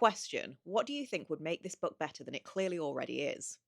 Question: what do you think would make this book better than it clearly already is?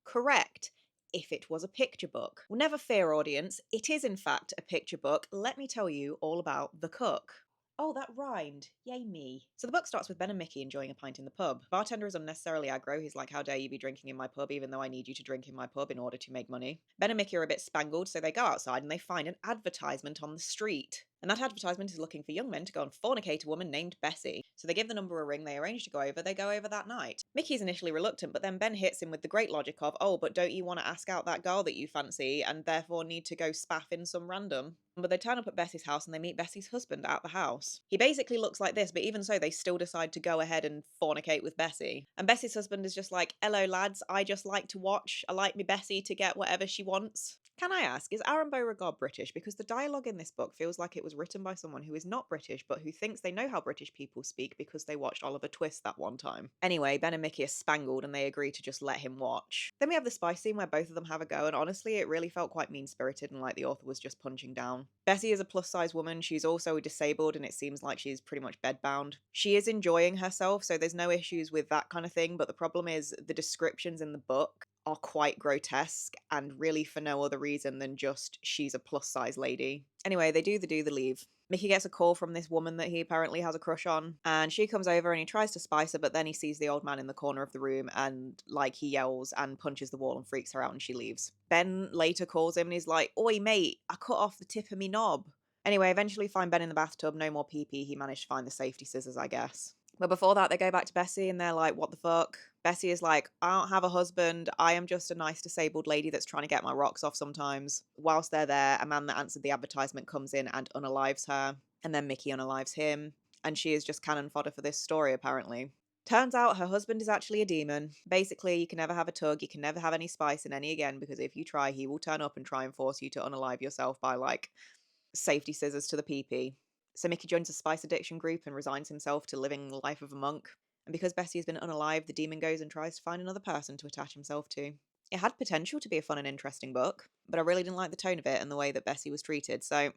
Correct. If it was a picture book. Well, never fear, audience. It is, in fact, a picture book. Let me tell you all about The Cook. Oh, that rhymed. Yay me. So the book starts with Ben and Mickey enjoying a pint in the pub. Bartender is unnecessarily aggro. He's like, how dare you be drinking in my pub, even though I need you to drink in my pub in order to make money. Ben and Mickey are a bit spangled, so they go outside and they find an advertisement on the street. And that advertisement is looking for young men to go and fornicate a woman named Bessie. So they give the number a ring, they arrange to go over, they go over that night. Mickey's initially reluctant, but then Ben hits him with the great logic of, oh, but don't you want to ask out that girl that you fancy and therefore need to go spaff in some random? But they turn up at Bessie's house and they meet Bessie's husband at the house. He basically looks like this, but even so, they still decide to go ahead and fornicate with Bessie. And Bessie's husband is just like, hello lads, I just like to watch. I like me Bessie to get whatever she wants. Can I ask, is Aaron Beauregard British? Because the dialogue in this book feels like it was written by someone who is not British, but who thinks they know how British people speak because they watched Oliver Twist that one time. Anyway, Ben and Mickey are spangled and they agree to just let him watch. Then we have the spice scene where both of them have a go, and honestly, it really felt quite mean-spirited and like the author was just punching down. Bessie is a plus-size woman. She's also disabled and it seems like she's pretty much bedbound. She is enjoying herself, so there's no issues with that kind of thing, but the problem is the descriptions in the book are quite grotesque and really for no other reason than just she's a plus size lady. Anyway, they do the leave. Mickey gets a call from this woman that he apparently has a crush on, and she comes over and he tries to spice her, but then he sees the old man in the corner of the room and like he yells and punches the wall and freaks her out and she leaves. Ben later calls him and he's like, oi mate, I cut off the tip of me knob. Anyway, eventually find Ben in the bathtub, no more pee pee, he managed to find the safety scissors, I guess. But before that, they go back to Bessie and they're like, what the fuck? Bessie is like, I don't have a husband. I am just a nice disabled lady that's trying to get my rocks off sometimes. Whilst they're there, a man that answered the advertisement comes in and unalives her. And then Mickey unalives him. And she is just cannon fodder for this story, apparently. Turns out her husband is actually a demon. Basically, you can never have a tug, you can never have any spice in any again, because if you try, he will turn up and try and force you to unalive yourself by, like, safety scissors to the pee-pee. So Mickey joins a spice addiction group and resigns himself to living the life of a monk. And because Bessie has been unalived, the demon goes and tries to find another person to attach himself to. It had potential to be a fun and interesting book, but I really didn't like the tone of it and the way that Bessie was treated, so